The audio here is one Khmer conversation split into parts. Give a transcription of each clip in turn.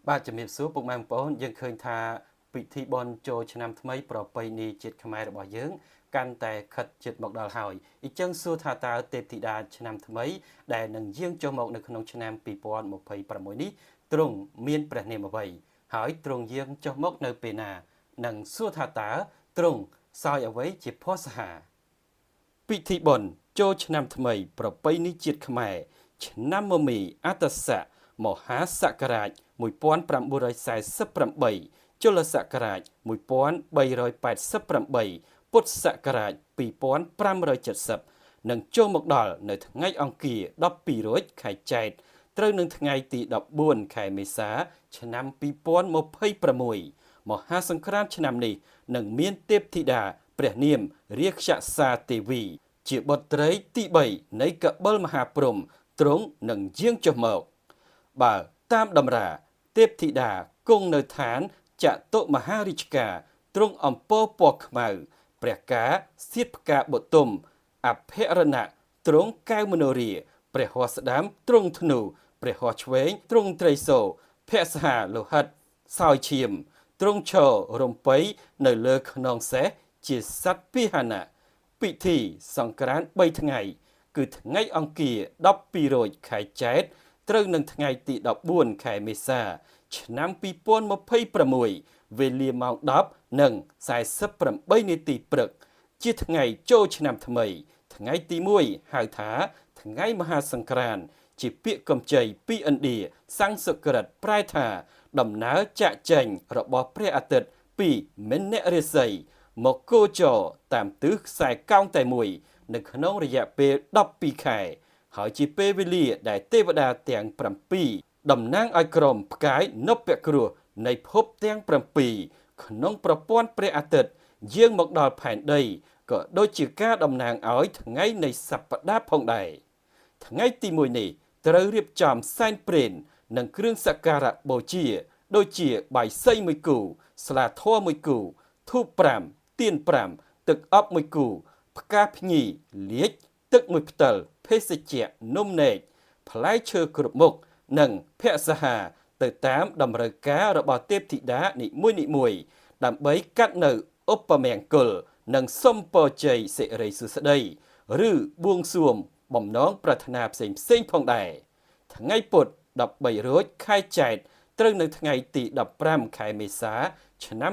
បាទជំរាបសួរពុកម៉ែបងប្អូនយើងឃើញថាពិធីបុណ្យចូលឆ្នាំថ្មីប្រពៃណីជាតិខ្មែររបស់យើងកាន់តែខិតជិតមកដល់ហើយអញ្ចឹងសួរថាតើទេពធីតាឆ្នាំថ្មីដែលនឹងយាងចុះមកនៅក្នុងឆ្នាំ2026នេះទ្រង់មានព្រះនាមអ្វីហើយទ្រង់យាងចុះមកនៅពេលណានិងសួរថាតើទ្រង់សោយអ្វីជាភស្តុហាពិធីបុណ្យចូលឆ្នាំថ្មីប្រពៃណីជាតិខ្មែរឆ្នាំមមីអត្តស័កមហាសករាជ1948ជលសករាជ1388ពុទ្ធសករាជ2570និងចូលមកដល់នៅថ្ងៃអង្គារ12រោចខែចែកត្រូវនឹងថ្ងៃទី14ខែមេសាឆ្នាំ2026មហាសង្ក្រាន្តឆ្នាំនេះនឹងមានទេពធីតាព្រះនាមរាក្ខសាទេវីជាបុត្រីទី3នៃកបិលមហាព្រហ្មទ្រង់នឹងយាងចុះមកបើតាមតម្រាទេពធីតាគង់នៅឋានចតុមហារាជការទ្រង់អំពរពណ៌ខ្មៅព្រះការសៀតផ្កាបុទុមអភរណៈទ្រង់កែវមនោរាព្រះហស្តស្ដាំទ្រង់ធ្នូព្រះហស្តឆ្វេងទ្រង់ត្រីសូភៈសហាលោហិតសោយឈាមទ្រង់ឈររំពៃនៅលើខ្នងសេះជាសត្វពាហនៈពិធីសង្ក្រាន្ត3ថ្ងៃគឺថ្ងៃអង្គារ12រោចខែចែកត្រូវនឹងថ្ងៃទី14ខែមេសាឆ្នាំ2026វេលាម៉ោង10:48នាទីព្រឹកជាថ្ងៃចូលឆ្នាំថ្មីថ្ងៃទី1ហៅថាថ្ងៃមហាសង្ក្រាន្តជាពាក្យកម្ចីពីឥណ្ឌាសំស្ក្រឹតប្រែថាដំណើរចាក់ចែងរបស់ព្រះអាទិត្យពីមិញរាសីមកគោចរតាមទិសខ្សែកោងតែមួយនៅក្នុងរយៈពេល12ខែហើយជាពេលវេលាដែលទេវតាទាំង7តំណាងឲ្យក្រុមផ្កាយនពគ្រោះនៃភពទាំង7ក្នុងប្រព័ន្ធព្រះអាទិត្យយាងមកដល់ផែនដីក៏ដូចជាការតំណាងឲ្យថ្ងៃនៃសប្តាហ៍ផងដែរថ្ងៃទី1នេះត្រូវរៀបចំសែនព្រេននិងគ្រឿងសក្ការៈបូជាដូចជាបាយសី1គូស្លាធម៌1គូធូប5ទៀន5ទឹកអប់1គូផ្កាភ្ញីលាជទឹក1ផ្តិលភេសជ្ជៈនំនែកផ្លែឈើគ្រប់មុខនិងភ័ក្ត្រសាហាទៅតាមតម្រូវការរបស់ទេពធីតានីមួយៗដើម្បីកាត់នៅឧបមង្គលនិងសុំពរជ័យសិរីសួស្តីឬបួងសួងបំណងប្រាថ្នាផ្សេងផងដែរថ្ងៃពុធ13រោចខែចែកត្រូវនៅថ្ងៃទី15ខែមេសាឆ្នាំ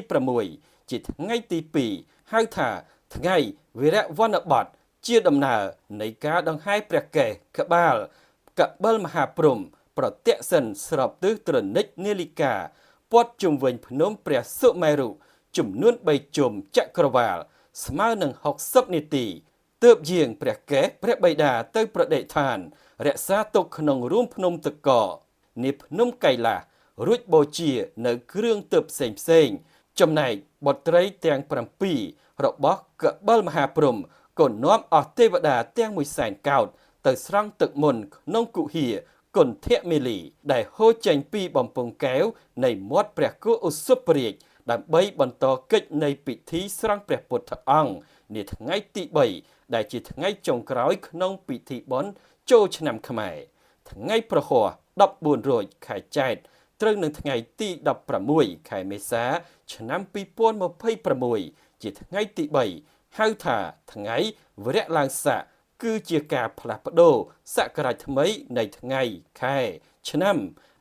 2026ជាថ្ងៃទី2ហៅថាថ្ងៃវីរៈវ័នបតជាដំណើរនៃការដង្ហែព្រះកេសក្បាលកបិលមហាព្រហ្មប្រទក្សិណស្របទិសត្រនិចនាឡិកាព័ទ្ធជុំវិញភ្នំព្រះសុមេរុចំនួន3ជុំចក្រវាលស្មើនឹង60នាទីទើបយាងព្រះកេសព្រះបិតាទៅប្រដេកឋានរក្សាទុកក្នុងរូងភ្នំតកនាភ្នំកៃឡាសរួចបូជានៅគ្រឿងទើបផ្សេងចំណែកបុត្រីទាំង7របស់កបិលមហាព្រហ្មក៏នាំអស់ទេវតាទាំង100,000កោដទៅស្រង់ទឹកមន្តក្នុងគុហាគន្ធមេលីដែលហូរចេញពីបំពង់កែវនៃមាត់ព្រះគោឧសភរាជដើម្បីបន្តកិច្ចនៃពិធីស្រង់ព្រះពុទ្ធអង្គនាថ្ងៃទី3ដែលជាថ្ងៃចុងក្រោយក្នុងពិធីបុណ្យចូលឆ្នាំខ្មែរថ្ងៃប្រហ័ស14រោចខែចែកត្រូវនឹងថ្ងៃទី16ខែមេសាឆ្នាំ2026ជាថ្ងៃទី3ហៅថាថ្ងៃវរៈឡើងស័កគឺជាការផ្លាស់ប្ដូរសក្ការៈថ្មីនៃថ្ងៃខែឆ្នាំ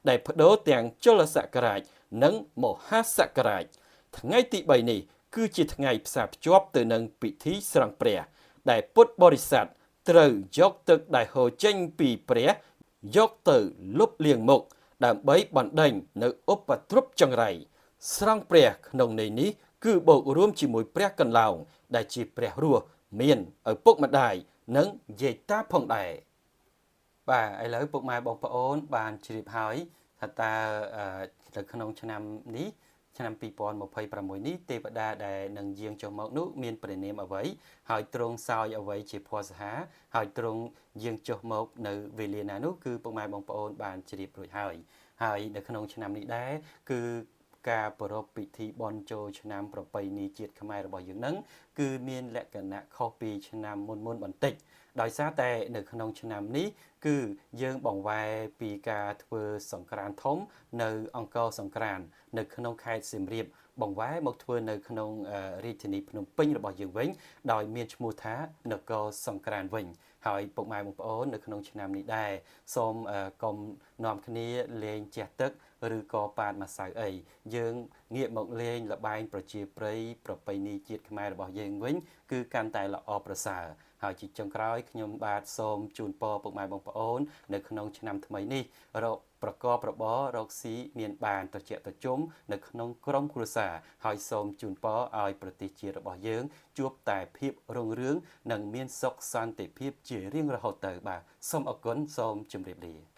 ដែលប្ដូរទាំងជលសក្ការៈនិងមហាសក្ការៈថ្ងៃទី3នេះគឺជាថ្ងៃផ្សារភ្ជាប់ទៅនឹងពិធីស្រង់ព្រះដែលពុទ្ធបរិស័ទត្រូវយកទឹកដែលហូរចេញពីព្រះយកទៅលុបលាងមុខដើម្បីបណ្ដេញនៅឧបទ្រពចង្រៃស្រង់ព្រះក្នុងន័យនេះគឺបូករួមជាមួយព្រះកន្លោងដែលជាព្រះរស់មានឪពុកម្ដាយនិងយាយតាផងដែរបាទឥឡូវពុកម៉ែបងប្អូនបានជ្រាបហើយថាតើនៅក្នុងឆ្នាំនេះឆ្នាំ2026នេះទេវតាដែលនឹងយាងចុះមកនោះមានព្រះនាមអ្វីហើយទ្រង់សោយអ្វីជាភស្តុហាហើយទ្រង់យាងចុះមកនៅវេលាណានោះគឺពុកម៉ែបងប្អូនបានជ្រាបរួចហើយនៅក្នុងឆ្នាំនេះដែរគឺការប្រារព្ធពិធីបុណ្យចូលឆ្នាំប្រពៃណីជាតិខ្មែររបស់យើងនឹងគឺមានលក្ខណៈខុសពីឆ្នាំមុនបន្តិច ដោយសារតែនៅក្នុងឆ្នាំនេះគឺយើងបង្វែរពីការធ្វើសង្ក្រាន្តធំនៅអង្គរសង្ក្រាន្តនៅក្នុងខេត្តសៀមរាបបង្វែរមកធ្វើនៅក្នុងរាជធានីភ្នំពេញរបស់យើងវិញដោយមានឈ្មោះថានគរសង្ក្រាន្តវិញហើយពុកម៉ែបងប្អូននៅក្នុងឆ្នាំនេះដែរសូមកុំនាំគ្នាលេងជះទឹកឬក៏ប៉ាតម្សៅអីយើងងាកមកលេងល្បែងប្រជាប្រិយប្រពៃណីជាតិខ្មែររបស់យើងវិញគឺកាន់តែល្អប្រសើរហើយជាចុងក្រោយខ្ញុំបាទសូមជូនពរពុកម៉ែបងប្អូននៅក្នុងឆ្នាំថ្មីនេះរកប្រកបរបររកស៊ីមានបានត្រជាក់ត្រជុំនៅក្នុងក្រុមគ្រួសារហើយសូមជូនពរឲ្យប្រទេសជាតិរបស់យើងជួបតែភាពរុងរឿងនិងមានសុខសន្តិភាពជារៀងរហូតទៅបាទសូមអរគុណសូមជម្រាបលា